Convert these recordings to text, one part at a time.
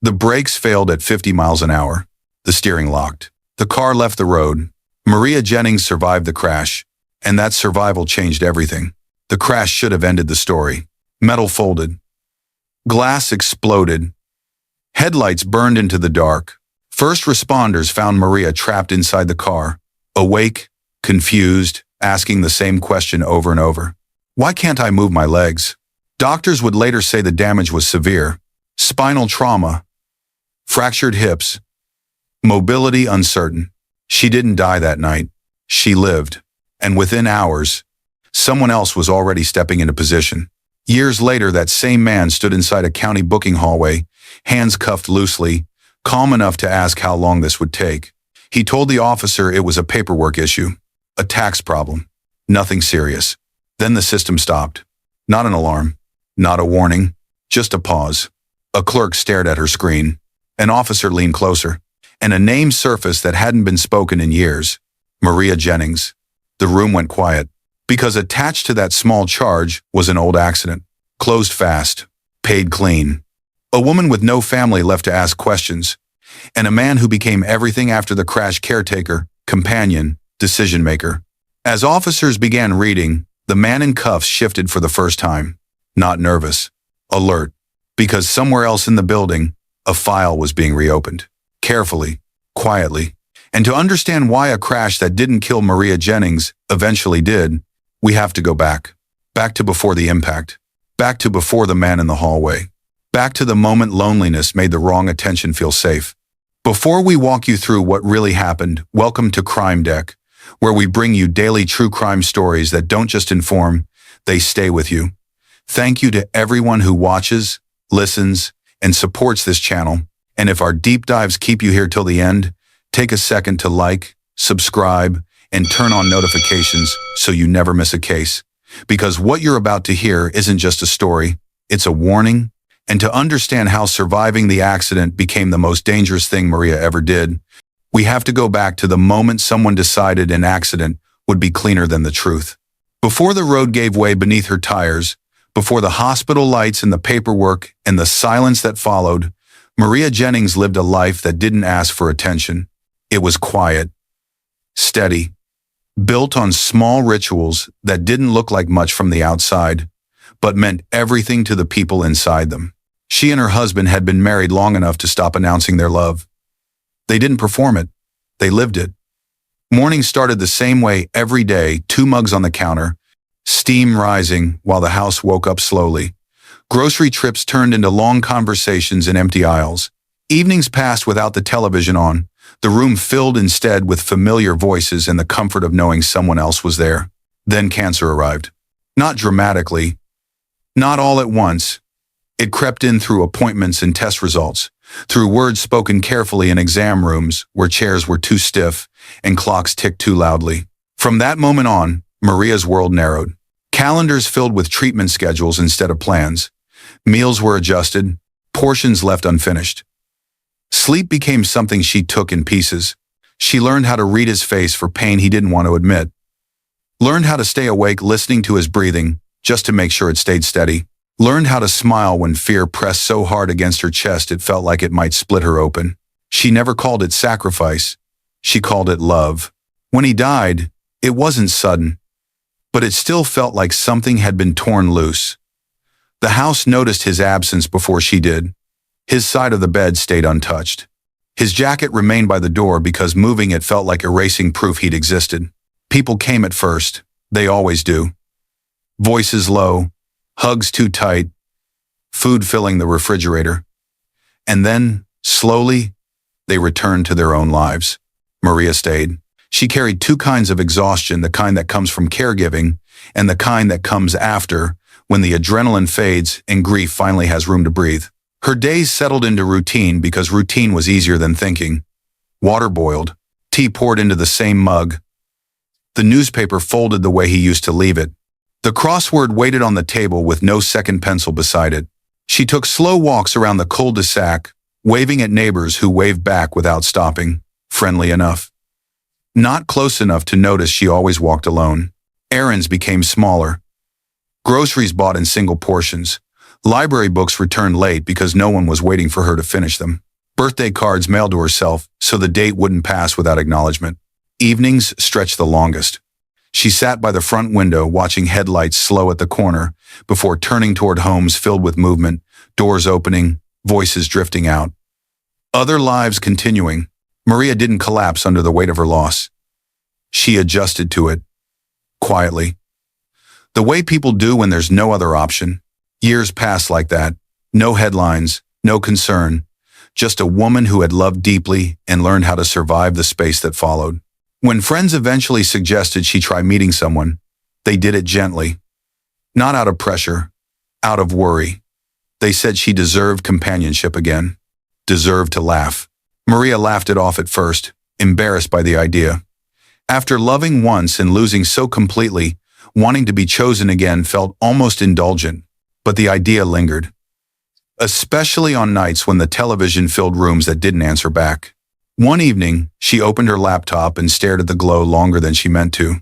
The brakes failed at 50 miles an hour. The steering locked. The car left the road. Maria Jennings survived the crash, and that survival changed everything. The crash should have ended the story. Metal folded. Glass exploded. Headlights burned into the dark. First responders found Maria trapped inside the car, awake, confused, asking the same question over and over. Why can't I move my legs? Doctors would later say the damage was severe. Spinal trauma, fractured hips, mobility uncertain. She didn't die that night. She lived. And within hours, someone else was already stepping into position. Years later, that same man stood inside a county booking hallway, hands cuffed loosely, calm enough to ask how long this would take. He told the officer it was a paperwork issue, a tax problem, nothing serious. Then the system stopped. Not an alarm, not a warning, just a pause. A clerk stared at her screen. An officer leaned closer, and a name surfaced that hadn't been spoken in years. Maria Jennings. The room went quiet, because attached to that small charge was an old accident. Closed fast, paid clean. A woman with no family left to ask questions, and a man who became everything after the crash: caretaker, companion, decision-maker. As officers began reading, the man in cuffs shifted for the first time. Not nervous, alert, because somewhere else in the building, a file was being reopened. Carefully, quietly. And to understand why a crash that didn't kill Maria Jennings eventually did, we have to go back. Back to before the impact. Back to before the man in the hallway. Back to the moment loneliness made the wrong attention feel safe. Before we walk you through what really happened, welcome to Crime Deck, where we bring you daily true crime stories that don't just inform, they stay with you. Thank you to everyone who watches, listens, and supports this channel. And if our deep dives keep you here till the end, take a second to like, subscribe, and turn on notifications so you never miss a case. Because what you're about to hear isn't just a story, it's a warning. And to understand how surviving the accident became the most dangerous thing Maria ever did, we have to go back to the moment someone decided an accident would be cleaner than the truth. Before the road gave way beneath her tires, before the hospital lights and the paperwork and the silence that followed, Maria Jennings lived a life that didn't ask for attention. It was quiet, steady, built on small rituals that didn't look like much from the outside, but meant everything to the people inside them. She and her husband had been married long enough to stop announcing their love. They didn't perform it, they lived it. Morning started the same way every day, 2 mugs on the counter, steam rising while the house woke up slowly. Grocery trips turned into long conversations in empty aisles. Evenings passed without the television on, the room filled instead with familiar voices and the comfort of knowing someone else was there. Then cancer arrived. Not dramatically, not all at once. It crept in through appointments and test results, through words spoken carefully in exam rooms where chairs were too stiff and clocks ticked too loudly. From that moment on, Maria's world narrowed. Calendars filled with treatment schedules instead of plans. Meals were adjusted, portions left unfinished. Sleep became something she took in pieces. She learned how to read his face for pain he didn't want to admit. Learned how to stay awake listening to his breathing, just to make sure it stayed steady. Learned how to smile when fear pressed so hard against her chest it felt like it might split her open. She never called it sacrifice. She called it love. When he died, it wasn't sudden, but it still felt like something had been torn loose. The house noticed his absence before she did. His side of the bed stayed untouched. His jacket remained by the door because moving it felt like erasing proof he'd existed. People came at first. They always do. Voices low, hugs too tight, food filling the refrigerator. And then, slowly, they returned to their own lives. Maria stayed. She carried 2 kinds of exhaustion, the kind that comes from caregiving and the kind that comes after, when the adrenaline fades and grief finally has room to breathe. Her days settled into routine because routine was easier than thinking. Water boiled, tea poured into the same mug. The newspaper folded the way he used to leave it. The crossword waited on the table with no second pencil beside it. She took slow walks around the cul-de-sac, waving at neighbors who waved back without stopping, friendly enough. Not close enough to notice she always walked alone. Errands became smaller. Groceries bought in single portions. Library books returned late because no one was waiting for her to finish them. Birthday cards mailed to herself so the date wouldn't pass without acknowledgement. Evenings stretched the longest. She sat by the front window watching headlights slow at the corner before turning toward homes filled with movement, doors opening, voices drifting out. Other lives continuing. Maria didn't collapse under the weight of her loss. She adjusted to it, quietly. The way people do when there's no other option. Years passed like that. No headlines, no concern. Just a woman who had loved deeply and learned how to survive the space that followed. When friends eventually suggested she try meeting someone, they did it gently. Not out of pressure, out of worry. They said she deserved companionship again. Deserved to laugh. Maria laughed it off at first, embarrassed by the idea. After loving once and losing so completely, wanting to be chosen again felt almost indulgent, but the idea lingered. Especially on nights when the television filled rooms that didn't answer back. One evening, she opened her laptop and stared at the glow longer than she meant to.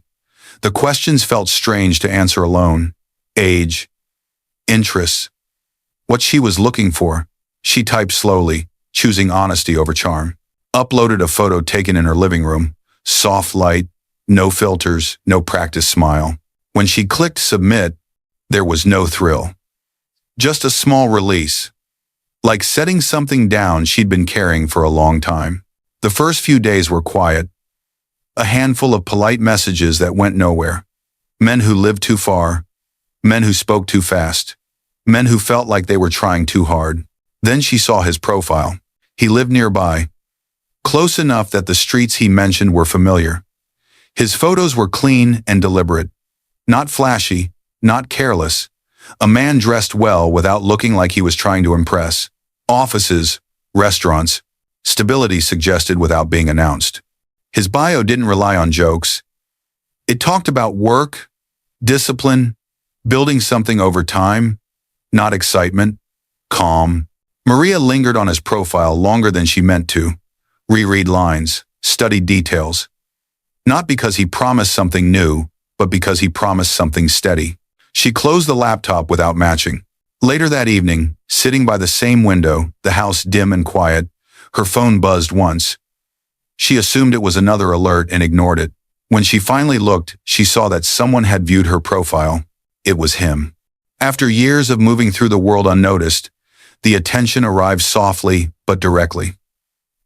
The questions felt strange to answer alone. Age, interests, what she was looking for. She typed slowly, choosing honesty over charm. Uploaded a photo taken in her living room. Soft light, no filters, no practice smile. When she clicked submit, there was no thrill. Just a small release. Like setting something down she'd been carrying for a long time. The first few days were quiet. A handful of polite messages that went nowhere. Men who lived too far. Men who spoke too fast. Men who felt like they were trying too hard. Then she saw his profile. He lived nearby. Close enough that the streets he mentioned were familiar. His photos were clean and deliberate. Not flashy, not careless. A man dressed well without looking like he was trying to impress. Offices, restaurants, stability suggested without being announced. His bio didn't rely on jokes. It talked about work, discipline, building something over time, not excitement, calm. Maria lingered on his profile longer than she meant to. Reread lines, studied details. Not because he promised something new, but because he promised something steady. She closed the laptop without matching. Later that evening, sitting by the same window, the house dim and quiet, her phone buzzed once. She assumed it was another alert and ignored it. When she finally looked, she saw that someone had viewed her profile. It was him. After years of moving through the world unnoticed, the attention arrived softly but directly.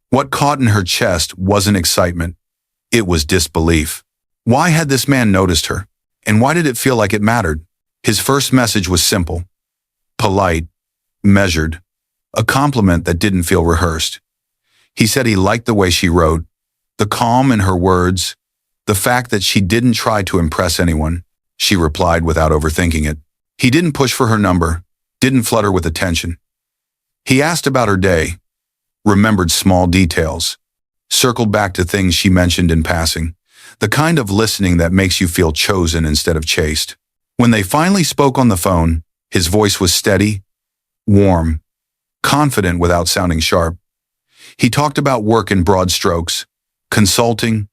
What caught in her chest wasn't excitement. It was disbelief. Why had this man noticed her? And why did it feel like it mattered? His first message was simple, polite, measured, a compliment that didn't feel rehearsed. He said he liked the way she wrote, the calm in her words, the fact that she didn't try to impress anyone. She replied without overthinking it. He didn't push for her number, didn't flutter with attention. He asked about her day, remembered small details, circled back to things she mentioned in passing, the kind of listening that makes you feel chosen instead of chased. When they finally spoke on the phone, his voice was steady, warm, confident without sounding sharp. He talked about work in broad strokes, consulting,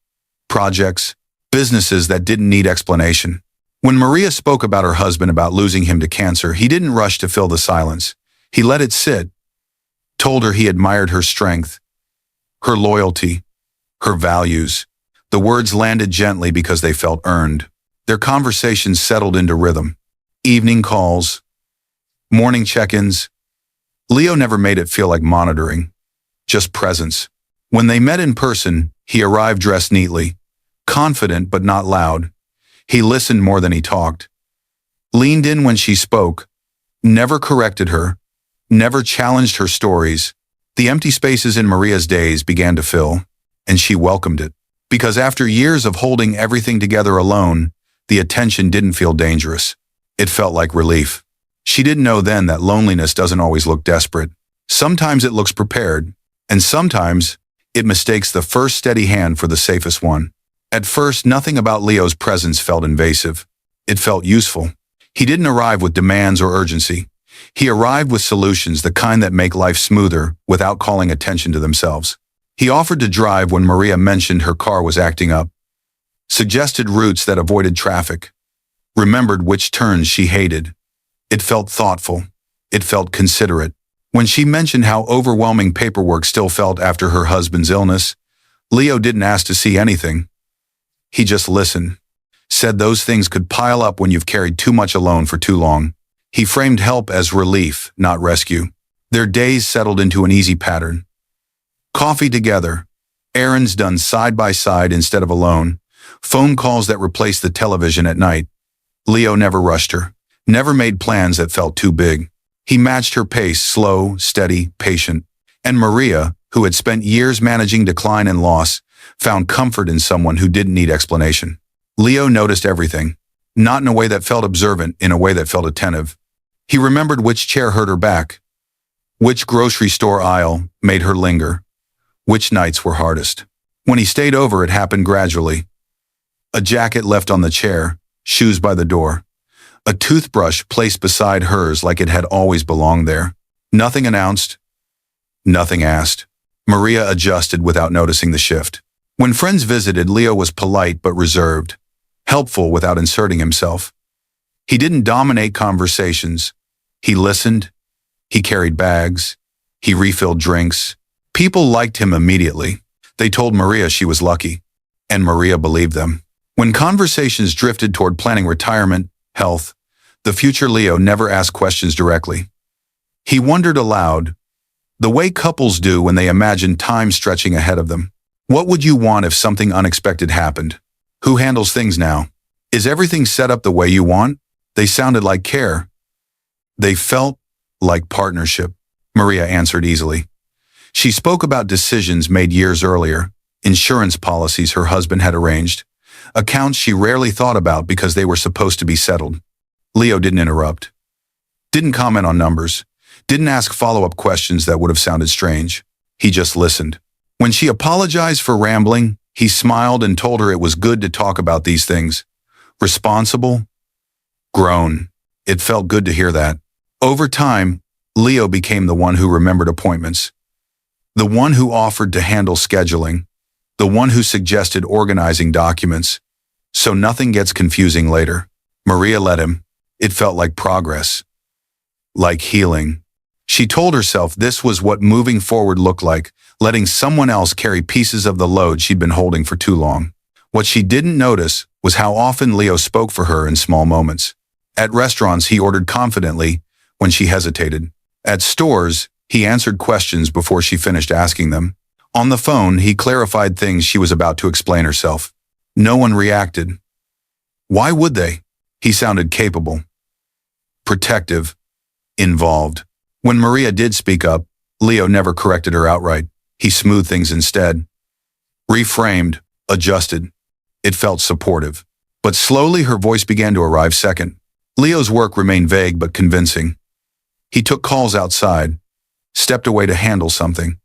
projects, businesses that didn't need explanation. When Maria spoke about her husband about losing him to cancer, he didn't rush to fill the silence. He let it sit, told her he admired her strength, her loyalty, her values. The words landed gently because they felt earned. Their conversations settled into rhythm. Evening calls, morning check-ins. Leo never made it feel like monitoring, just presence. When they met in person, he arrived dressed neatly, confident but not loud. He listened more than he talked, leaned in when she spoke, never corrected her, never challenged her stories. The empty spaces in Maria's days began to fill, and she welcomed it. Because after years of holding everything together alone, the attention didn't feel dangerous. It felt like relief. She didn't know then that loneliness doesn't always look desperate. Sometimes it looks prepared, and sometimes it mistakes the first steady hand for the safest one. At first, nothing about Leo's presence felt invasive. It felt useful. He didn't arrive with demands or urgency. He arrived with solutions, the kind that make life smoother without calling attention to themselves. He offered to drive when Maria mentioned her car was acting up, suggested routes that avoided traffic, remembered which turns she hated. It felt thoughtful, It felt considerate. When she mentioned how overwhelming paperwork still felt after her husband's illness, Leo didn't ask to see anything. He just listened. Said those things could pile up when you've carried too much alone for too long. He framed help as relief, not rescue. Their days settled into an easy pattern. Coffee together, errands done side by side instead of alone, phone calls that replaced the television at night. Leo never rushed her, never made plans that felt too big. He matched her pace, slow, steady, patient. And Maria, who had spent years managing decline and loss, found comfort in someone who didn't need explanation. Leo noticed everything, not in a way that felt observant, in a way that felt attentive. He remembered which chair hurt her back, which grocery store aisle made her linger, which nights were hardest. When he stayed over, it happened gradually. A jacket left on the chair, shoes by the door, a toothbrush placed beside hers like it had always belonged there. Nothing announced, nothing asked. Maria adjusted without noticing the shift. When friends visited, Leo was polite but reserved, helpful without inserting himself. He didn't dominate conversations. He listened. He carried bags. He refilled drinks. People liked him immediately. They told Maria she was lucky, and Maria believed them. When conversations drifted toward planning retirement, health, the future, Leo never asked questions directly. He wondered aloud, the way couples do when they imagine time stretching ahead of them. What would you want if something unexpected happened? Who handles things now? Is everything set up the way you want? They sounded like care. They felt like partnership, Maria answered easily. She spoke about decisions made years earlier, insurance policies her husband had arranged, accounts she rarely thought about because they were supposed to be settled. Leo didn't interrupt, didn't comment on numbers, didn't ask follow-up questions that would have sounded strange. He just listened. When she apologized for rambling, he smiled and told her it was good to talk about these things. Responsible? Grown. It felt good to hear that. Over time, Leo became the one who remembered appointments, the one who offered to handle scheduling, the one who suggested organizing documents, so nothing gets confusing later. Maria let him. It felt like progress, like healing. She told herself this was what moving forward looked like, letting someone else carry pieces of the load she'd been holding for too long. What she didn't notice was how often Leo spoke for her in small moments. At restaurants, he ordered confidently when she hesitated. At stores, he answered questions before she finished asking them. On the phone, he clarified things she was about to explain herself. No one reacted. Why would they? He sounded capable, protective, involved. When Maria did speak up, Leo never corrected her outright. He smoothed things instead. Reframed, adjusted. It felt supportive. But slowly her voice began to arrive second. Leo's work remained vague but convincing. He took calls outside, stepped away to handle something,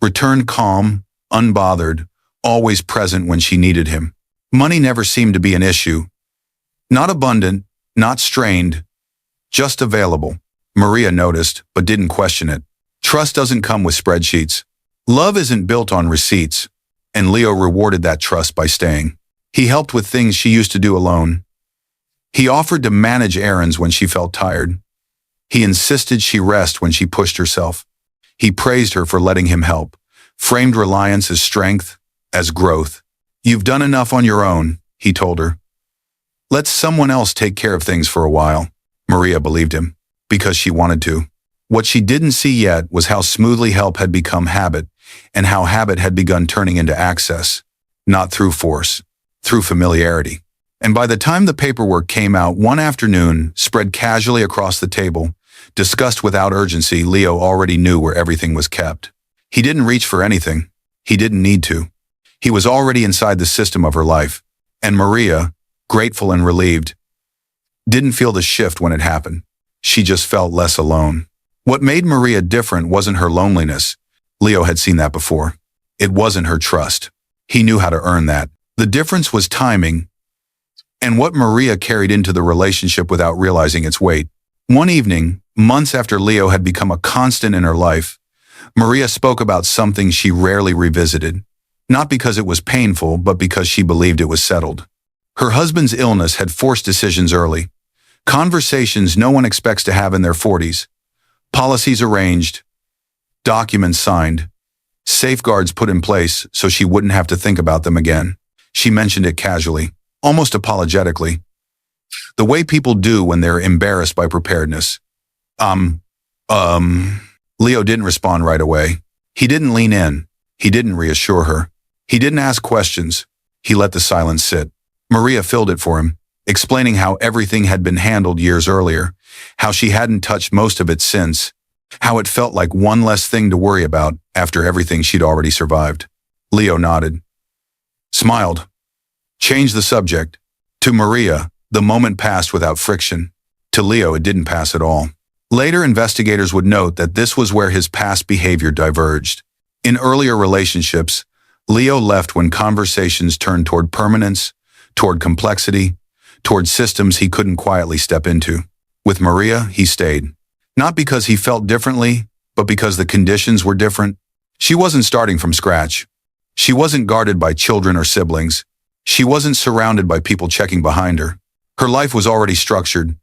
returned calm, unbothered, always present when she needed him. Money never seemed to be an issue. Not abundant, not strained, just available. Maria noticed, but didn't question it. Trust doesn't come with spreadsheets. Love isn't built on receipts, and Leo rewarded that trust by staying. He helped with things she used to do alone. He offered to manage errands when she felt tired. He insisted she rest when she pushed herself. He praised her for letting him help, framed reliance as strength, as growth. You've done enough on your own, he told her. Let someone else take care of things for a while. Maria believed him, because she wanted to. What she didn't see yet was how smoothly help had become habit, and how habit had begun turning into access, not through force, through familiarity. And by the time the paperwork came out one afternoon, spread casually across the table, discussed without urgency, Leo already knew where everything was kept. He didn't reach for anything. He didn't need to. He was already inside the system of her life. And Maria, grateful and relieved, didn't feel the shift when it happened. She just felt less alone. What made Maria different wasn't her loneliness. Leo had seen that before. It wasn't her trust. He knew how to earn that. The difference was timing, and what Maria carried into the relationship without realizing its weight. One evening, months after Leo had become a constant in her life, Maria spoke about something she rarely revisited, not because it was painful, but because she believed it was settled. Her husband's illness had forced decisions early, conversations no one expects to have in their 40s, Policies arranged, documents signed, safeguards put in place so she wouldn't have to think about them again. She mentioned it casually, almost apologetically, the way people do when they're embarrassed by preparedness. Leo didn't respond right away. He didn't lean in. He didn't reassure her. He didn't ask questions. He let the silence sit. Maria filled it for him, explaining how everything had been handled years earlier, how she hadn't touched most of it since, how it felt like one less thing to worry about after everything she'd already survived. Leo nodded, smiled, changed the subject. To Maria, the moment passed without friction. To Leo, it didn't pass at all. Later, investigators would note that this was where his past behavior diverged. In earlier relationships, Leo left when conversations turned toward permanence, toward complexity, toward systems he couldn't quietly step into. With Maria, he stayed. Not because he felt differently, but because the conditions were different. She wasn't starting from scratch. She wasn't guarded by children or siblings. She wasn't surrounded by people checking behind her. Her life was already structured,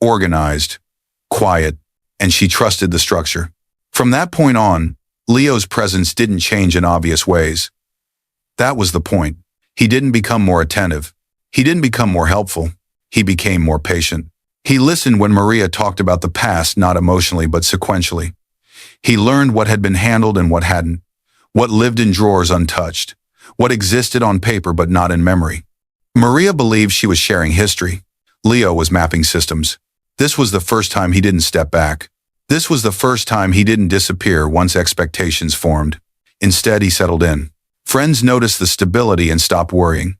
organized, quiet, and she trusted the structure. From that point on, Leo's presence didn't change in obvious ways. That was the point. He didn't become more attentive. He didn't become more helpful. He became more patient. He listened when Maria talked about the past, not emotionally but sequentially. He learned what had been handled and what hadn't, what lived in drawers untouched, what existed on paper but not in memory. Maria believed she was sharing history. Leo was mapping systems. This was the first time he didn't step back. This was the first time he didn't disappear once expectations formed. Instead, he settled in. Friends noticed the stability and stopped worrying.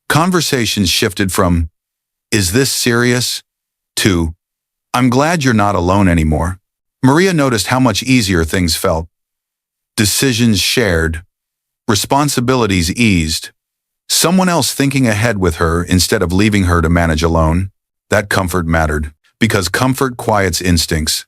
Conversations shifted from, "Is this serious?" to, "I'm glad you're not alone anymore." Maria noticed how much easier things felt. Decisions shared, responsibilities eased, someone else thinking ahead with her instead of leaving her to manage alone. That comfort mattered, because comfort quiets instincts,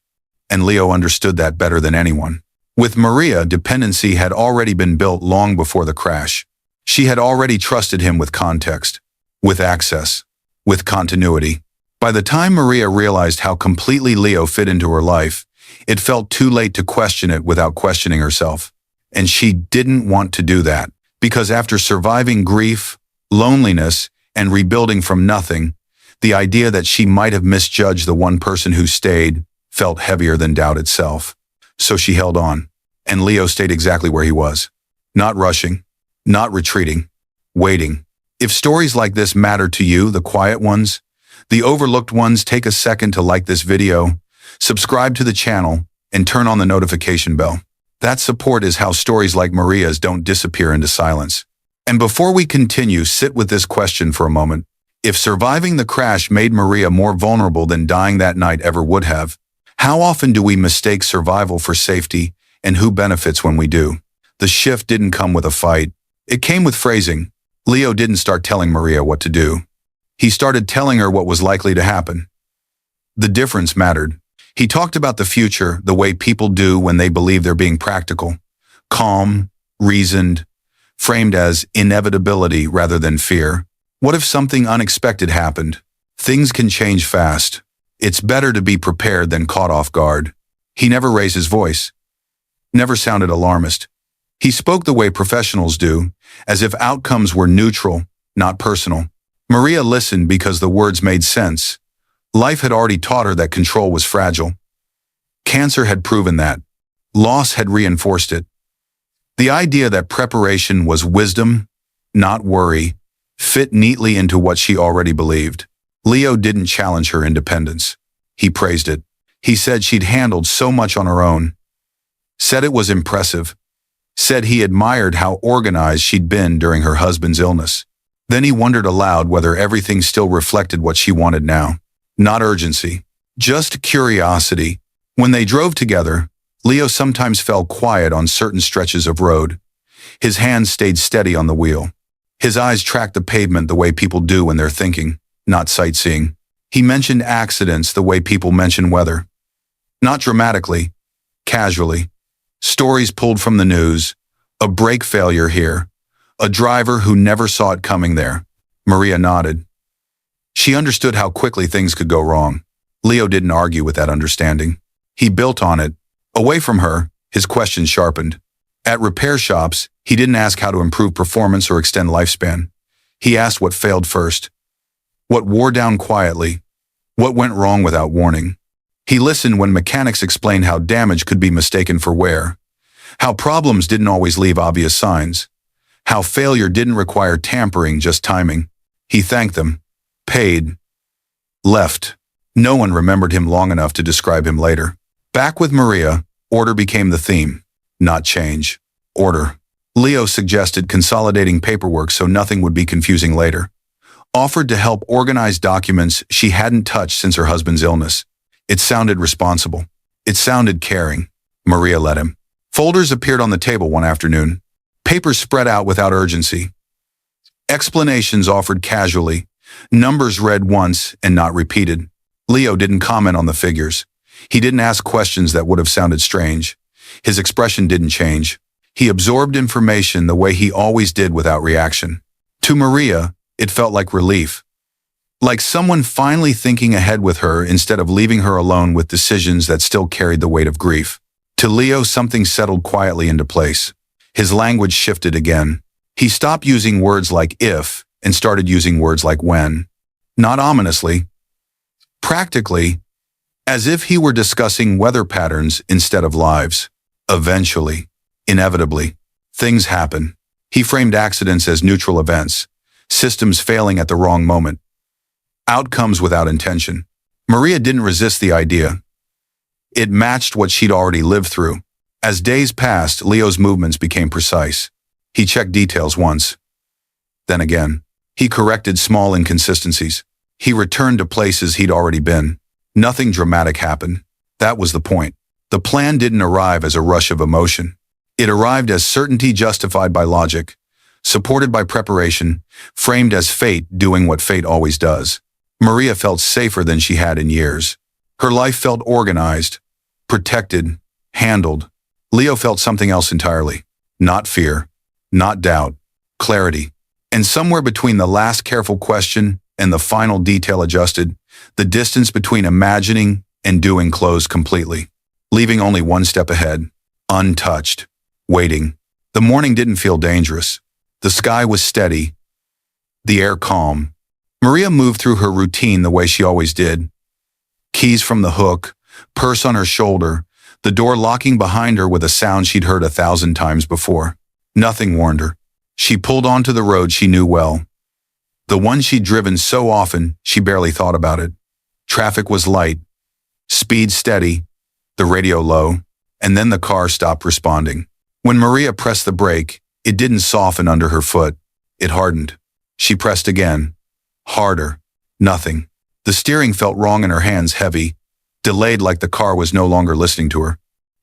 and Leo understood that better than anyone. With Maria, dependency had already been built long before the crash. She had already trusted him with context, with access, with continuity. By the time Maria realized how completely Leo fit into her life, it felt too late to question it without questioning herself. And she didn't want to do that, because after surviving grief, loneliness, and rebuilding from nothing, the idea that she might have misjudged the one person who stayed felt heavier than doubt itself. So she held on, and Leo stayed exactly where he was. Not rushing, not retreating, waiting. If stories like this matter to you, the quiet ones, the overlooked ones, take a second to like this video, subscribe to the channel, and turn on the notification bell. That support is how stories like Maria's don't disappear into silence. And before we continue, sit with this question for a moment. If surviving the crash made Maria more vulnerable than dying that night ever would have, how often do we mistake survival for safety, and who benefits when we do? The shift didn't come with a fight. It came with phrasing. Leo didn't start telling Maria what to do. He started telling her what was likely to happen. The difference mattered. He talked about the future the way people do when they believe they're being practical, calm, reasoned, framed as inevitability rather than fear. What if something unexpected happened? Things can change fast. It's better to be prepared than caught off guard. He never raised his voice, never sounded alarmist. He spoke the way professionals do, as if outcomes were neutral, not personal. Maria listened because the words made sense. Life had already taught her that control was fragile. Cancer had proven that. Loss had reinforced it. The idea that preparation was wisdom, not worry, fit neatly into what she already believed. Leo didn't challenge her independence. He praised it. He said she'd handled so much on her own. Said it was impressive. Said he admired how organized she'd been during her husband's illness. Then he wondered aloud whether everything still reflected what she wanted now. Not urgency, just curiosity. When they drove together, Leo sometimes fell quiet on certain stretches of road. His hands stayed steady on the wheel. His eyes tracked the pavement the way people do when they're thinking, not sightseeing. He mentioned accidents the way people mention weather. Not dramatically, casually. Stories pulled from the news, a brake failure here, a driver who never saw it coming there. Maria nodded. She understood how quickly things could go wrong. Leo didn't argue with that understanding. He built on it. Away from her, his questions sharpened. At repair shops, he didn't ask how to improve performance or extend lifespan. He asked what failed first. What wore down quietly. What went wrong without warning. He listened when mechanics explained how damage could be mistaken for wear. How problems didn't always leave obvious signs. How failure didn't require tampering, just timing. He thanked them, paid, left. No one remembered him long enough to describe him later. Back with Maria, order became the theme. Not change. Order. Leo suggested consolidating paperwork so nothing would be confusing later. Offered to help organize documents she hadn't touched since her husband's illness. It sounded responsible. It sounded caring. Maria let him. Folders appeared on the table one afternoon. Papers spread out without urgency. Explanations offered casually. Numbers read once and not repeated. Leo didn't comment on the figures. He didn't ask questions that would have sounded strange. His expression didn't change. He absorbed information the way he always did without reaction. To Maria, it felt like relief. Like someone finally thinking ahead with her instead of leaving her alone with decisions that still carried the weight of grief. To Leo, something settled quietly into place. His language shifted again. He stopped using words like if and started using words like when. Not ominously. Practically, as if he were discussing weather patterns instead of lives. Eventually, inevitably, things happen. He framed accidents as neutral events, systems failing at the wrong moment, outcomes without intention. Maria didn't resist the idea. It matched what she'd already lived through. As days passed, Leo's movements became precise. He checked details once. Then again, he corrected small inconsistencies. He returned to places he'd already been. Nothing dramatic happened. That was the point. The plan didn't arrive as a rush of emotion. It arrived as certainty justified by logic, supported by preparation, framed as fate doing what fate always does. Maria felt safer than she had in years. Her life felt organized, protected, handled. Leo felt something else entirely. Not fear, not doubt, clarity. And somewhere between the last careful question and the final detail adjusted, the distance between imagining and doing closed completely, leaving only one step ahead, untouched, waiting. The morning didn't feel dangerous. The sky was steady, the air calm. Maria moved through her routine the way she always did. Keys from the hook, purse on her shoulder, the door locking behind her with a sound she'd heard 1,000 times before. Nothing warned her. She pulled onto the road she knew well. The one she'd driven so often, she barely thought about it. Traffic was light, speed steady, the radio low, and then the car stopped responding. When Maria pressed the brake, it didn't soften under her foot. It hardened. She pressed again. Harder. Nothing. The steering felt wrong in her hands, heavy, delayed like the car was no longer listening to her.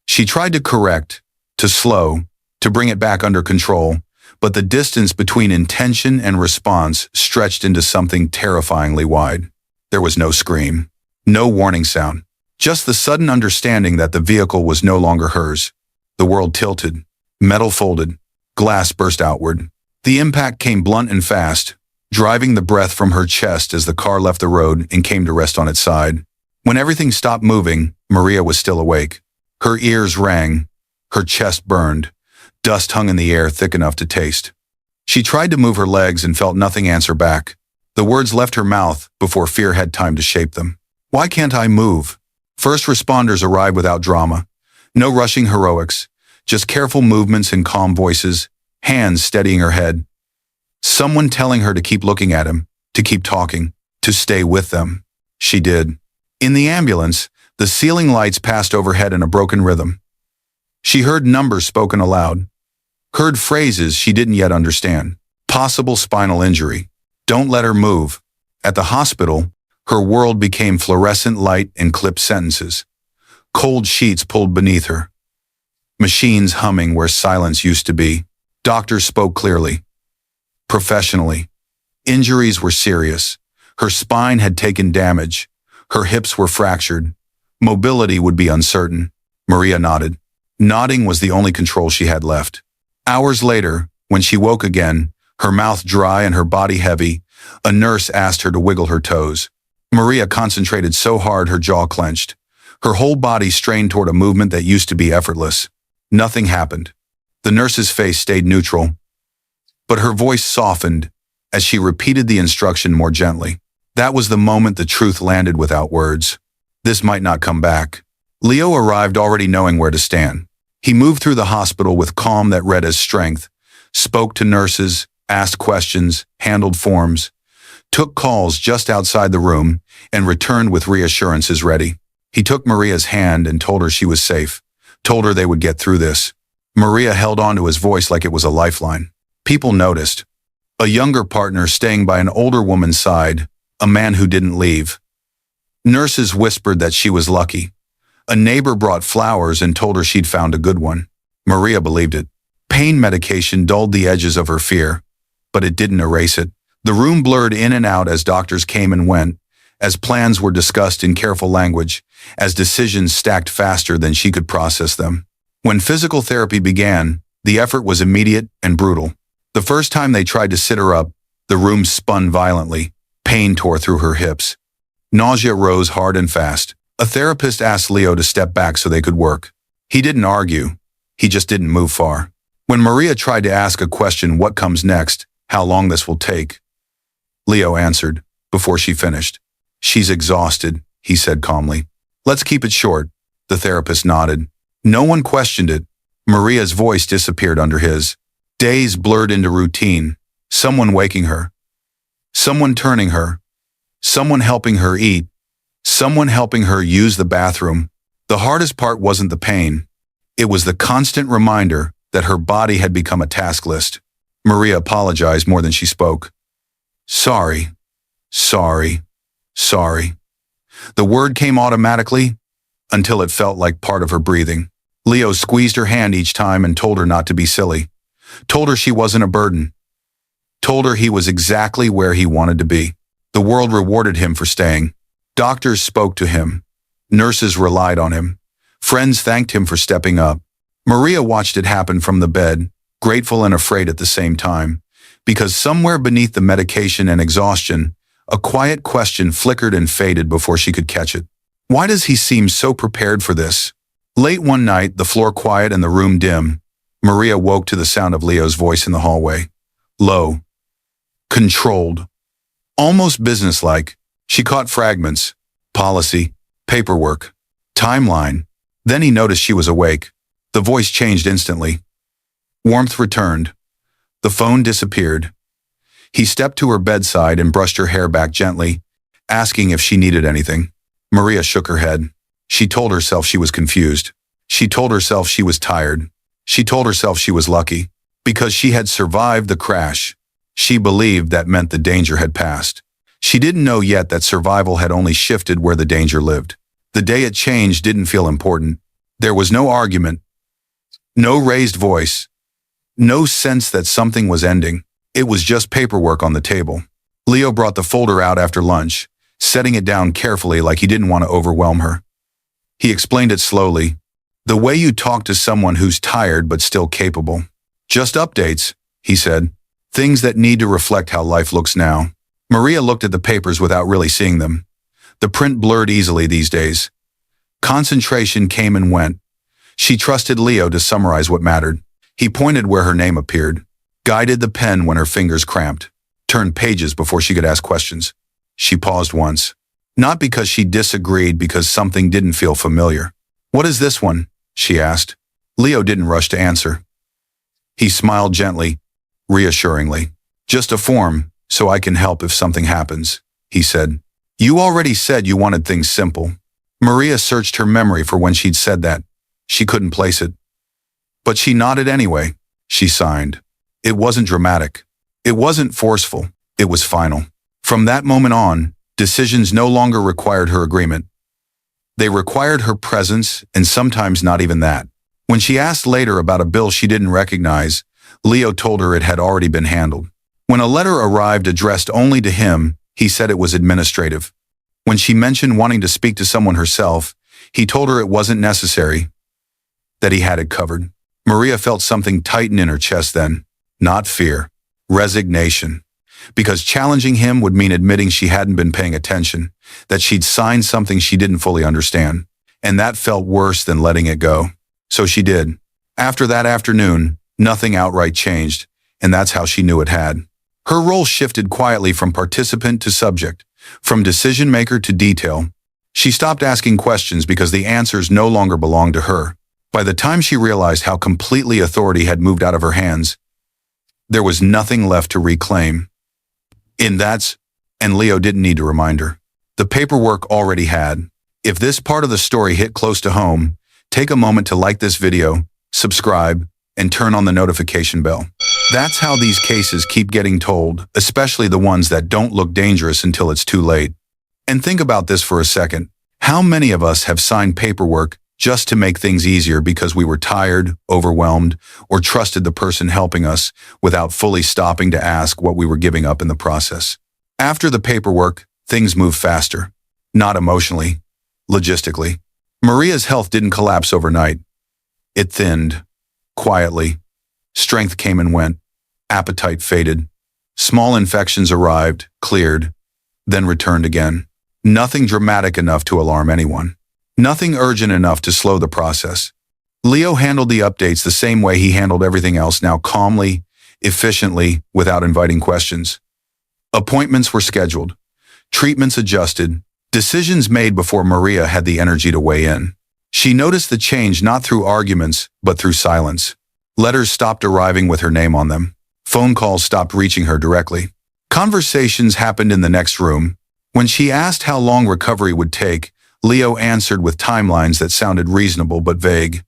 She tried to correct, to slow, to bring it back under control, but the distance between intention and response stretched into something terrifyingly wide. There was no scream, no warning sound, just the sudden understanding that the vehicle was no longer hers. The world tilted, metal folded, glass burst outward. The impact came blunt and fast, driving the breath from her chest as the car left the road and came to rest on its side. When everything stopped moving, Maria was still awake. Her ears rang, her chest burned, dust hung in the air thick enough to taste. She tried to move her legs and felt nothing answer back. The words left her mouth before fear had time to shape them. Why can't I move? First responders arrived without drama. No rushing heroics, just careful movements and calm voices, hands steadying her head. Someone telling her to keep looking at him, to keep talking, to stay with them. She did. In the ambulance, the ceiling lights passed overhead in a broken rhythm. She heard numbers spoken aloud, heard phrases she didn't yet understand. Possible spinal injury. Don't let her move. At the hospital, her world became fluorescent light and clipped sentences. Cold sheets pulled beneath her. Machines humming where silence used to be. Doctors spoke clearly, professionally. Injuries were serious. Her spine had taken damage. Her hips were fractured. Mobility would be uncertain. Maria nodded. Nodding was the only control she had left. Hours later, when she woke again, her mouth dry and her body heavy, a nurse asked her to wiggle her toes. Maria concentrated so hard her jaw clenched. Her whole body strained toward a movement that used to be effortless. Nothing happened. The nurse's face stayed neutral, but her voice softened as she repeated the instruction more gently. That was the moment the truth landed without words. This might not come back. Leo arrived already knowing where to stand. He moved through the hospital with calm that read as strength, spoke to nurses, asked questions, handled forms, took calls just outside the room, and returned with reassurances ready. He took Maria's hand and told her she was safe, told her they would get through this. Maria held on to his voice like it was a lifeline. People noticed. A younger partner staying by an older woman's side, a man who didn't leave. Nurses whispered that she was lucky. A neighbor brought flowers and told her she'd found a good one. Maria believed it. Pain medication dulled the edges of her fear, but it didn't erase it. The room blurred in and out as doctors came and went, as plans were discussed in careful language, as decisions stacked faster than she could process them. When physical therapy began, the effort was immediate and brutal. The first time they tried to sit her up, the room spun violently. Pain tore through her hips. Nausea rose hard and fast. A therapist asked Leo to step back so they could work. He didn't argue. He just didn't move far. When Maria tried to ask a question, what comes next, how long this will take, Leo answered, before she finished. She's exhausted, he said calmly. Let's keep it short. The therapist nodded. No one questioned it. Maria's voice disappeared under his. Days blurred into routine. Someone waking her. Someone turning her. Someone helping her eat. Someone helping her use the bathroom. The hardest part wasn't the pain. It was the constant reminder that her body had become a task list. Maria apologized more than she spoke. Sorry. Sorry. Sorry. The word came automatically until it felt like part of her breathing. Leo squeezed her hand each time and told her not to be silly. Told her she wasn't a burden. Told her he was exactly where he wanted to be. The world rewarded him for staying. Doctors spoke to him. Nurses relied on him. Friends thanked him for stepping up. Maria watched it happen from the bed, grateful and afraid at the same time, because somewhere beneath the medication and exhaustion, a quiet question flickered and faded before she could catch it. Why does he seem so prepared for this? Late one night, the floor quiet and the room dim, Maria woke to the sound of Leo's voice in the hallway. Low. Controlled. Almost businesslike. She caught fragments. Policy. Paperwork. Timeline. Then he noticed she was awake. The voice changed instantly. Warmth returned. The phone disappeared. He stepped to her bedside and brushed her hair back gently, asking if she needed anything. Maria shook her head. She told herself she was confused. She told herself she was tired. She told herself she was lucky. Because she had survived the crash. She believed that meant the danger had passed. She didn't know yet that survival had only shifted where the danger lived. The day it changed didn't feel important. There was no argument. No raised voice. No sense that something was ending. It was just paperwork on the table. Leo brought the folder out after lunch, setting it down carefully like he didn't want to overwhelm her. He explained it slowly. The way you talk to someone who's tired but still capable. Just updates, he said. Things that need to reflect how life looks now. Maria looked at the papers without really seeing them. The print blurred easily these days. Concentration came and went. She trusted Leo to summarize what mattered. He pointed where her name appeared, guided the pen when her fingers cramped, turned pages before she could ask questions. She paused once. Not because she disagreed, because something didn't feel familiar. What is this one? She asked. Leo didn't rush to answer. He smiled gently, reassuringly. Just a form, so I can help if something happens, he said. You already said you wanted things simple. Maria searched her memory for when she'd said that. She couldn't place it. But she nodded anyway. She signed. It wasn't dramatic. It wasn't forceful. It was final. From that moment on, decisions no longer required her agreement. They required her presence, and sometimes not even that. When she asked later about a bill she didn't recognize, Leo told her it had already been handled. When a letter arrived addressed only to him, he said it was administrative. When she mentioned wanting to speak to someone herself, he told her it wasn't necessary, that he had it covered. Maria felt something tighten in her chest then. Not fear. Resignation. Because challenging him would mean admitting she hadn't been paying attention, that she'd signed something she didn't fully understand. and that felt worse than letting it go. So she did. After that afternoon, nothing outright changed, and that's how she knew it had. Her role shifted quietly from participant to subject, from decision-maker to detail. She stopped asking questions because the answers no longer belonged to her. By the time she realized how completely authority had moved out of her hands, there was nothing left to reclaim. And Leo didn't need to remind her. The paperwork already had. If this part of the story hit close to home, take a moment to like this video, subscribe, and turn on the notification bell. That's how these cases keep getting told, especially the ones that don't look dangerous until it's too late. And think about this for a second. How many of us have signed paperwork just to make things easier because we were tired, overwhelmed, or trusted the person helping us without fully stopping to ask what we were giving up in the process? After the paperwork, things moved faster. Not emotionally, logistically. Maria's health didn't collapse overnight. It thinned, quietly. Strength came and went. Appetite faded. Small infections arrived, cleared, then returned again. Nothing dramatic enough to alarm anyone. Nothing urgent enough to slow the process. Leo handled the updates the same way he handled everything else, now calmly, efficiently, without inviting questions. Appointments were scheduled. Treatments adjusted. Decisions made before Maria had the energy to weigh in. She noticed the change not through arguments, but through silence. Letters stopped arriving with her name on them. Phone calls stopped reaching her directly. Conversations happened in the next room. When she asked how long recovery would take, Leo answered with timelines that sounded reasonable but vague.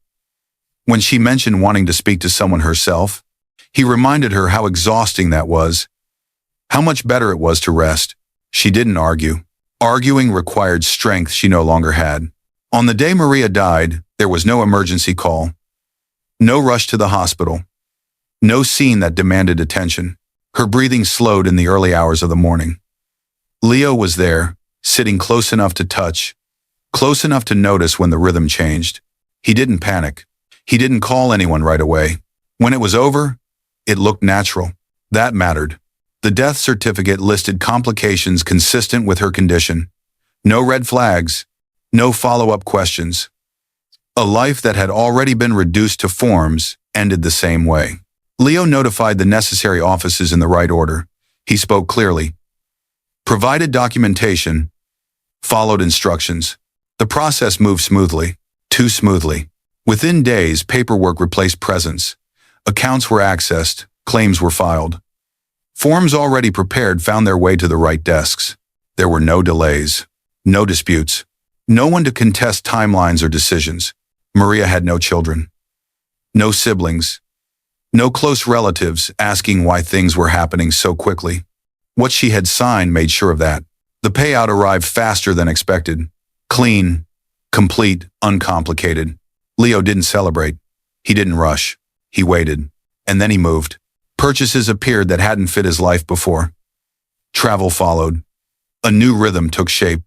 When she mentioned wanting to speak to someone herself, he reminded her how exhausting that was, how much better it was to rest. She didn't argue. Arguing required strength she no longer had. On the day Maria died, there was no emergency call, no rush to the hospital, no scene that demanded attention. Her breathing slowed in the early hours of the morning. Leo was there, sitting close enough to touch, close enough to notice when the rhythm changed. He didn't panic. He didn't call anyone right away. When it was over, it looked natural. That mattered. The death certificate listed complications consistent with her condition. No red flags, no follow-up questions. A life that had already been reduced to forms ended the same way. Leo notified the necessary offices in the right order. He spoke clearly, provided documentation, followed instructions. The process moved smoothly, too smoothly. Within days, paperwork replaced presence. Accounts were accessed, claims were filed. Forms already prepared found their way to the right desks. There were no delays, no disputes, no one to contest timelines or decisions. Maria had no children, no siblings, no close relatives asking why things were happening so quickly. What she had signed made sure of that. The payout arrived faster than expected. Clean, complete, uncomplicated. Leo didn't celebrate. He didn't rush. He waited. And then he moved. Purchases appeared that hadn't fit his life before. Travel followed. A new rhythm took shape.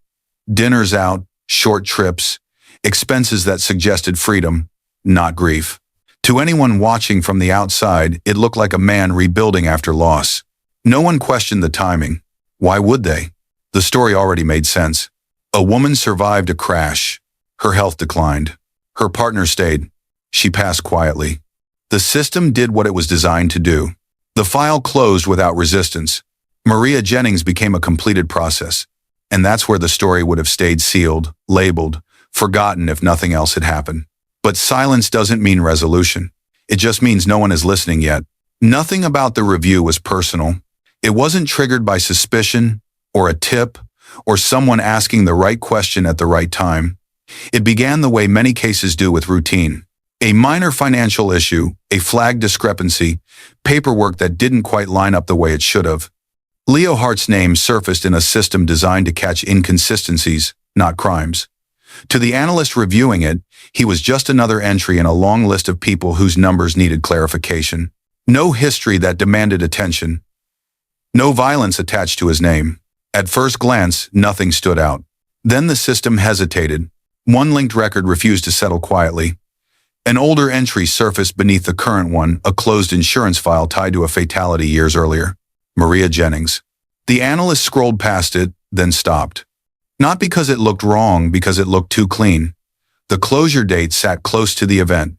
Dinners out, short trips, expenses that suggested freedom, not grief. To anyone watching from the outside, it looked like a man rebuilding after loss. No one questioned the timing. Why would they? The story already made sense. A woman survived a crash. Her health declined. Her partner stayed. She passed quietly. The system did what it was designed to do. The file closed without resistance. Maria Jennings became a completed process. And that's where the story would have stayed sealed, labeled, forgotten if nothing else had happened. But silence doesn't mean resolution. It just means no one is listening yet. Nothing about the review was personal. It wasn't triggered by suspicion, or a tip, or someone asking the right question at the right time. It began the way many cases do, with routine. A minor financial issue, a flagged discrepancy, paperwork that didn't quite line up the way it should have. Leo Hart's name surfaced in a system designed to catch inconsistencies, not crimes. To the analyst reviewing it, he was just another entry in a long list of people whose numbers needed clarification. No history that demanded attention. No violence attached to his name. At first glance, nothing stood out. Then the system hesitated. One linked record refused to settle quietly. An older entry surfaced beneath the current one, a closed insurance file tied to a fatality years earlier. Maria Jennings. The analyst scrolled past it, then stopped. Not because it looked wrong, because it looked too clean. The closure date sat close to the event.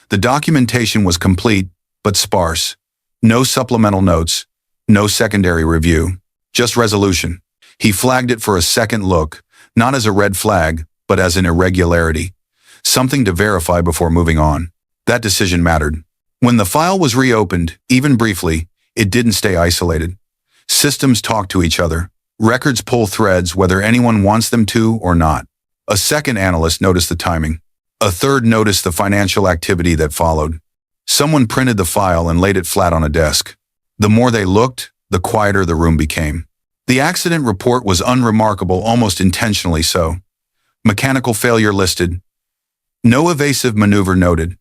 The documentation was complete, but sparse. No supplemental notes, no secondary review, just resolution. He flagged it for a second look, not as a red flag, but as an irregularity. Something to verify before moving on. That decision mattered. When the file was reopened, even briefly, it didn't stay isolated. Systems talk to each other. Records pull threads whether anyone wants them to or not. A second analyst noticed the timing. A third noticed the financial activity that followed. Someone printed the file and laid it flat on a desk. The more they looked, the quieter the room became. The accident report was unremarkable, almost intentionally so. Mechanical failure listed. No evasive maneuver noted.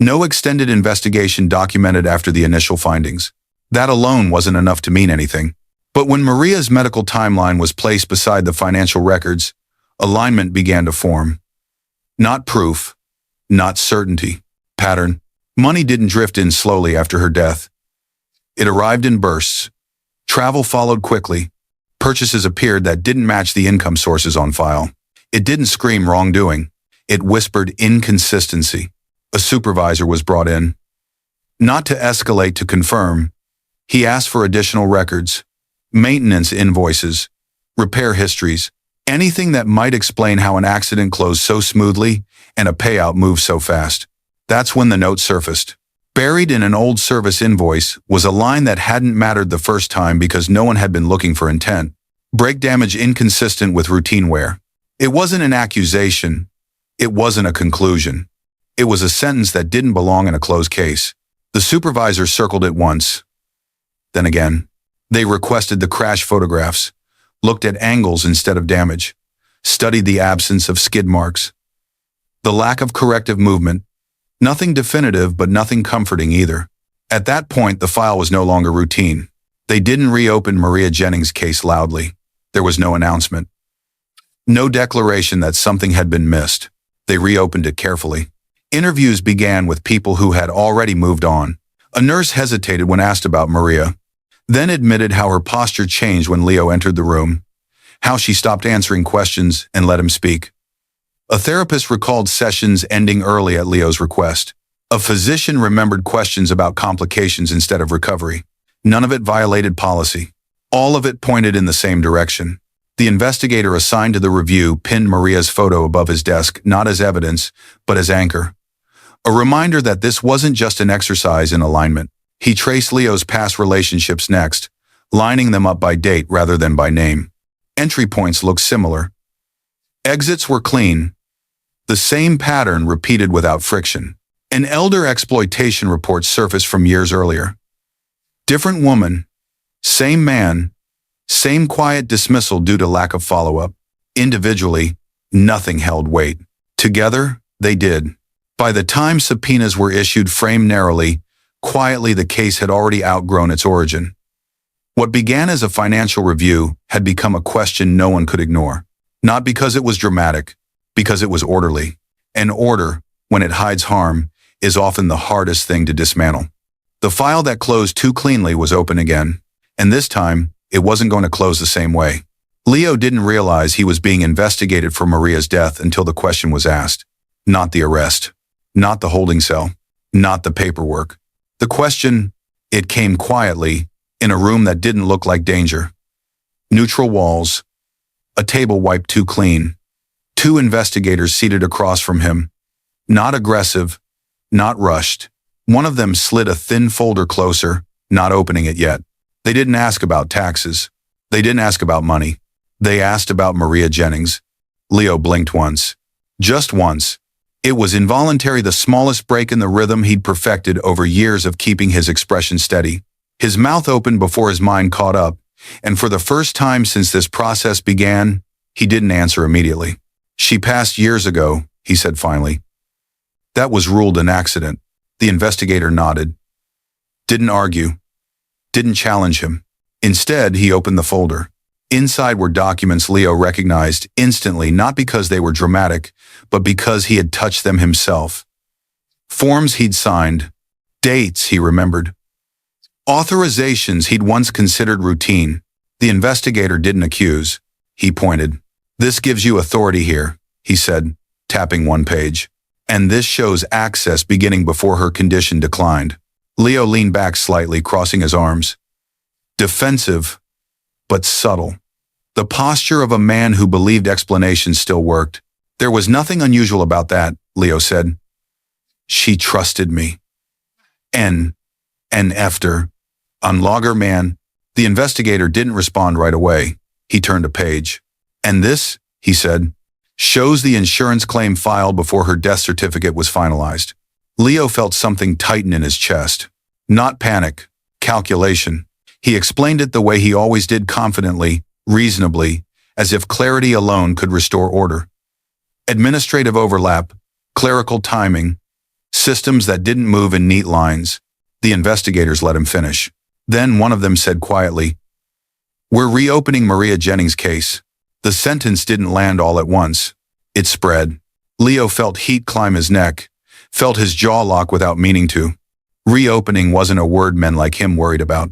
No extended investigation documented after the initial findings. That alone wasn't enough to mean anything. But when Maria's medical timeline was placed beside the financial records, alignment began to form. Not proof, not certainty. Pattern. Money didn't drift in slowly after her death. It arrived in bursts. Travel followed quickly. Purchases appeared that didn't match the income sources on file. It didn't scream wrongdoing. It whispered inconsistency. A supervisor was brought in. Not to escalate, to confirm. He asked for additional records, maintenance invoices, repair histories, anything that might explain how an accident closed so smoothly and a payout moved so fast. That's when the note surfaced. Buried in an old service invoice was a line that hadn't mattered the first time because no one had been looking for intent. Brake damage inconsistent with routine wear. It wasn't an accusation. It wasn't a conclusion. It was a sentence that didn't belong in a closed case. The supervisor circled it once. Then again. They requested the crash photographs, looked at angles instead of damage, studied the absence of skid marks, the lack of corrective movement. Nothing definitive, but nothing comforting either. At that point, the file was no longer routine. They didn't reopen Maria Jennings' case loudly. There was no announcement. No declaration that something had been missed. They reopened it carefully. Interviews began with people who had already moved on. A nurse hesitated when asked about Maria, then admitted how her posture changed when Leo entered the room, how she stopped answering questions and let him speak. A therapist recalled sessions ending early at Leo's request. A physician remembered questions about complications instead of recovery. None of it violated policy. All of it pointed in the same direction. The investigator assigned to the review pinned Maria's photo above his desk, not as evidence, but as anchor. A reminder that this wasn't just an exercise in alignment. He traced Leo's past relationships next, lining them up by date rather than by name. Entry points looked similar. Exits were clean. The same pattern repeated without friction. An elder exploitation report surfaced from years earlier. Different woman, same man, same quiet dismissal due to lack of follow-up. Individually, nothing held weight. Together, they did. By the time subpoenas were issued, framed narrowly, quietly, the case had already outgrown its origin. What began as a financial review had become a question no one could ignore. Not because it was dramatic, because it was orderly. And order, when it hides harm, is often the hardest thing to dismantle. The file that closed too cleanly was open again, and this time, it wasn't going to close the same way. Leo didn't realize he was being investigated for Maria's death until the question was asked. Not the arrest, not the holding cell, not the paperwork. The question, it came quietly, in a room that didn't look like danger. Neutral walls, a table wiped too clean. Two investigators seated across from him. Not aggressive, not rushed. One of them slid a thin folder closer, not opening it yet. They didn't ask about taxes. They didn't ask about money. They asked about Maria Jennings. Leo blinked once. Just once. It was involuntary, the smallest break in the rhythm he'd perfected over years of keeping his expression steady. His mouth opened before his mind caught up, and for the first time since this process began, he didn't answer immediately. She passed years ago, he said finally. That was ruled an accident. The investigator nodded. Didn't argue. Didn't challenge him. Instead, he opened the folder. Inside were documents Leo recognized instantly, not because they were dramatic, but because he had touched them himself. Forms he'd signed. Dates he remembered. Authorizations he'd once considered routine. The investigator didn't accuse. He pointed. This gives you authority here, he said, tapping one page. And this shows access beginning before her condition declined. Leo leaned back slightly, crossing his arms. Defensive, but subtle. The posture of a man who believed explanations still worked. There was nothing unusual about that, Leo said. She trusted me. And after. Unlogger man. The investigator didn't respond right away. He turned a page. And this, he said, shows the insurance claim filed before her death certificate was finalized. Leo felt something tighten in his chest. Not panic, calculation. He explained it the way he always did, confidently, reasonably, as if clarity alone could restore order. Administrative overlap, clerical timing, systems that didn't move in neat lines. The investigators let him finish. Then one of them said quietly, "We're reopening Maria Jennings' case." The sentence didn't land all at once. It spread. Leo felt heat climb his neck, felt his jaw lock without meaning to. Reopening wasn't a word men like him worried about.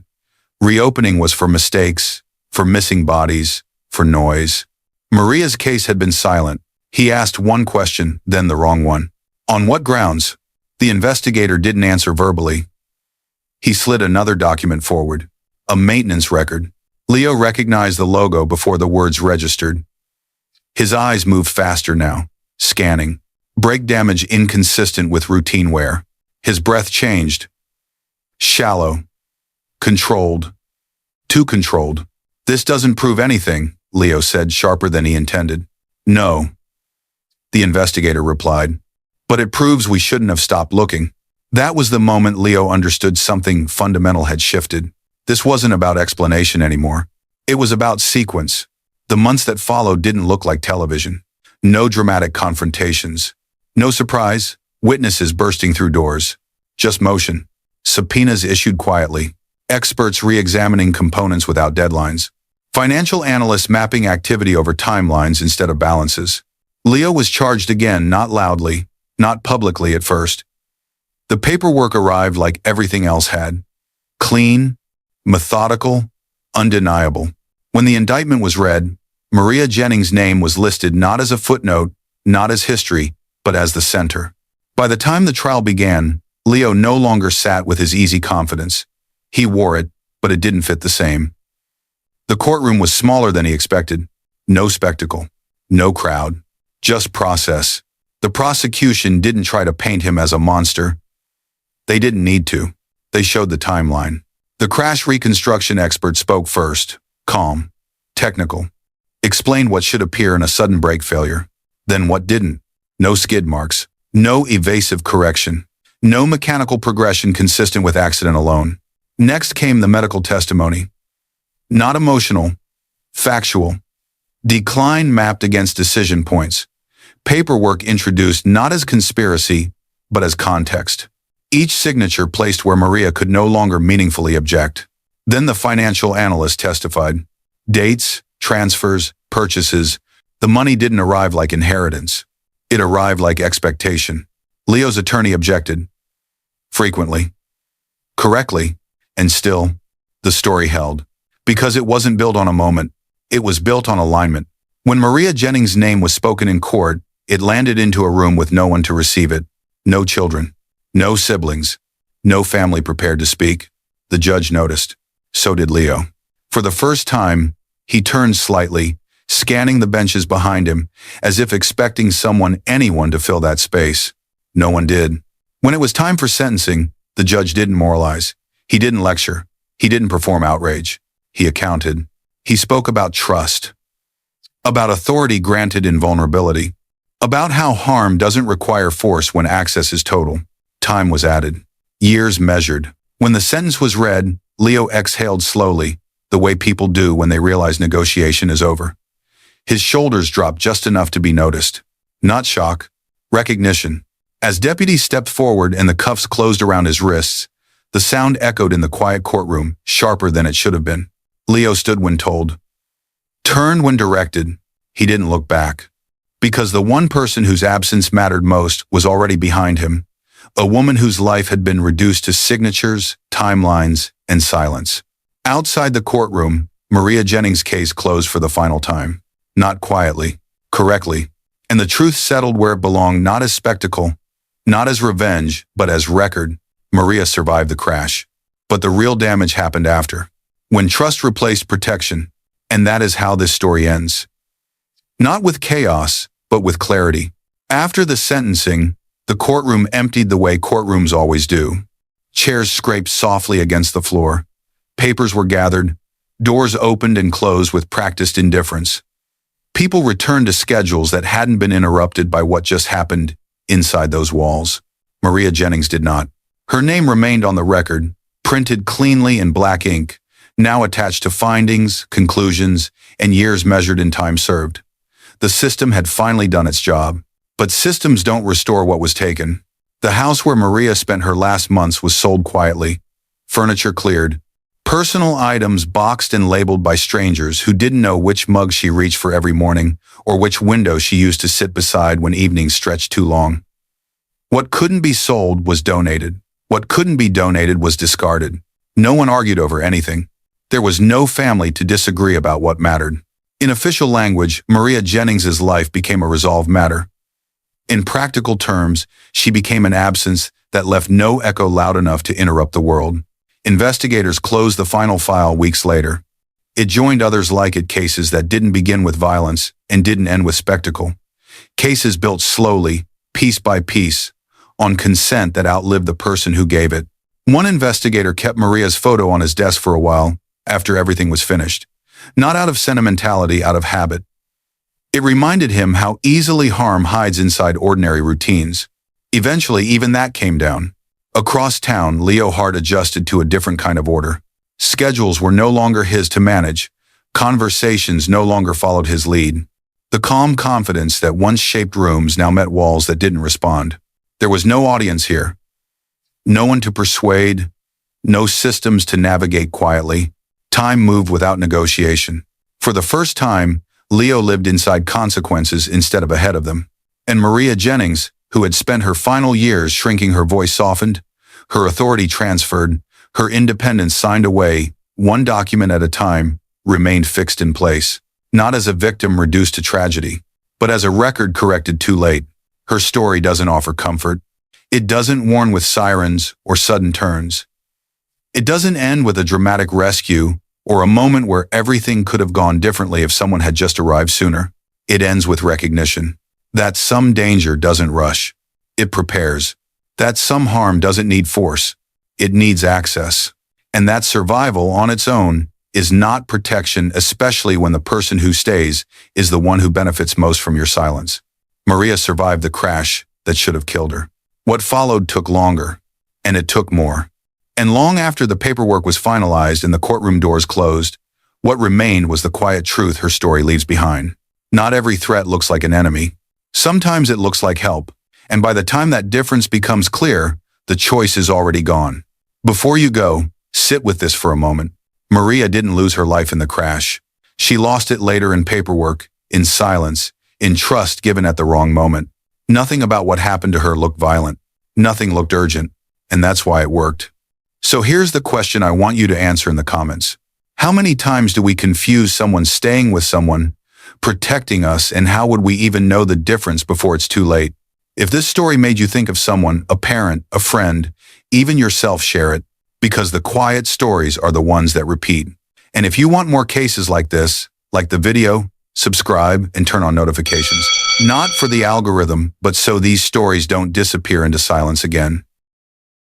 Reopening was for mistakes, for missing bodies, for noise. Maria's case had been silent. He asked one question, then the wrong one. On what grounds? The investigator didn't answer verbally. He slid another document forward. A maintenance record. Leo recognized the logo before the words registered. His eyes moved faster now, scanning. Brake damage inconsistent with routine wear. His breath changed. Shallow. Controlled. Too controlled. This doesn't prove anything, Leo said, sharper than he intended. No. The investigator replied. But it proves we shouldn't have stopped looking. That was the moment Leo understood something fundamental had shifted. This wasn't about explanation anymore. It was about sequence. The months that followed didn't look like television. No dramatic confrontations. No surprise, witnesses bursting through doors. Just motion. Subpoenas issued quietly. Experts re-examining components without deadlines. Financial analysts mapping activity over timelines instead of balances. Leo was charged again, not loudly, not publicly at first. The paperwork arrived like everything else had. Clean, methodical, undeniable. When the indictment was read, Maria Jennings' name was listed not as a footnote, not as history, but as the center. By the time the trial began, Leo no longer sat with his easy confidence. He wore it, but it didn't fit the same. The courtroom was smaller than he expected. No spectacle, no crowd, just process. The prosecution didn't try to paint him as a monster. They didn't need to. They showed the timeline. The crash reconstruction expert spoke first, calm, technical. Explained what should appear in a sudden brake failure. Then what didn't. No skid marks. No evasive correction. No mechanical progression consistent with accident alone. Next came the medical testimony. Not emotional, factual. Decline mapped against decision points. Paperwork introduced not as conspiracy, but as context. Each signature placed where Maria could no longer meaningfully object. Then the financial analyst testified. Dates, transfers, purchases. The money didn't arrive like inheritance. It arrived like expectation. Leo's attorney objected. Frequently. Correctly. And still, the story held. Because it wasn't built on a moment. It was built on alignment. When Maria Jennings' name was spoken in court, it landed into a room with no one to receive it. No children. No siblings. No family prepared to speak. The judge noticed. So did Leo. For the first time, he turned slightly, scanning the benches behind him, as if expecting anyone to fill that space. No one did. When it was time for sentencing, the judge didn't moralize. He didn't lecture. He didn't perform outrage. He accounted. He spoke about trust. About authority granted in vulnerability. About how harm doesn't require force when access is total. Time was added. Years measured. When the sentence was read, Leo exhaled slowly, the way people do when they realize negotiation is over. His shoulders dropped just enough to be noticed. Not shock. Recognition. As deputies stepped forward and the cuffs closed around his wrists, the sound echoed in the quiet courtroom, sharper than it should have been. Leo stood when told. Turned when directed. He didn't look back. Because the one person whose absence mattered most was already behind him. A woman whose life had been reduced to signatures, timelines, and silence. Outside the courtroom, Maria Jennings' case closed for the final time. Not quietly, correctly, And the truth settled where it belonged, not as spectacle, not as revenge, but as record. Maria survived the crash. But the real damage happened after, when trust replaced protection. And that is how this story ends. Not with chaos, but with clarity. After the sentencing, the courtroom emptied the way courtrooms always do. Chairs scraped softly against the floor. Papers were gathered. Doors opened and closed with practiced indifference. People returned to schedules that hadn't been interrupted by what just happened inside those walls. Maria Jennings did not. Her name remained on the record, printed cleanly in black ink, now attached to findings, conclusions, and years measured in time served. The system had finally done its job. But systems don't restore what was taken. The house where Maria spent her last months was sold quietly, furniture cleared, personal items boxed and labeled by strangers who didn't know which mug she reached for every morning or which window she used to sit beside when evenings stretched too long. What couldn't be sold was donated. What couldn't be donated was discarded. No one argued over anything. There was no family to disagree about what mattered. In official language, Maria Jennings's life became a resolved matter. In practical terms, she became an absence that left no echo loud enough to interrupt the world. Investigators closed the final file weeks later. It joined others like it, cases that didn't begin with violence and didn't end with spectacle. Cases built slowly, piece by piece, on consent that outlived the person who gave it. One investigator kept Maria's photo on his desk for a while after everything was finished. Not out of sentimentality, out of habit. It reminded him how easily harm hides inside ordinary routines. Eventually, even that came down. Across town, Leo Hart adjusted to a different kind of order. Schedules were no longer his to manage. Conversations no longer followed his lead. The calm confidence that once shaped rooms now met walls that didn't respond. There was no audience here. No one to persuade. No systems to navigate quietly. Time moved without negotiation. For the first time, Leo lived inside consequences instead of ahead of them. And Maria Jennings, who had spent her final years shrinking, her voice softened, her authority transferred, her independence signed away, one document at a time, remained fixed in place. Not as a victim reduced to tragedy, but as a record corrected too late. Her story doesn't offer comfort. It doesn't warn with sirens or sudden turns. It doesn't end with a dramatic rescue or a moment where everything could have gone differently if someone had just arrived sooner. It ends with recognition that some danger doesn't rush. It prepares. That some harm doesn't need force. It needs access. And that survival on its own is not protection, especially when the person who stays is the one who benefits most from your silence. Maria survived the crash that should have killed her. What followed took longer, and it took more. And long after the paperwork was finalized and the courtroom doors closed, what remained was the quiet truth her story leaves behind. Not every threat looks like an enemy. Sometimes it looks like help. And by the time that difference becomes clear, the choice is already gone. Before you go, sit with this for a moment. Maria didn't lose her life in the crash. She lost it later in paperwork, in silence, in trust given at the wrong moment. Nothing about what happened to her looked violent. Nothing looked urgent. And that's why it worked. So here's the question I want you to answer in the comments. How many times do we confuse someone staying with someone, protecting us, and how would we even know the difference before it's too late? If this story made you think of someone, a parent, a friend, even yourself, share it, because the quiet stories are the ones that repeat. And if you want more cases like this, like the video, subscribe and turn on notifications. Not for the algorithm, but so these stories don't disappear into silence again.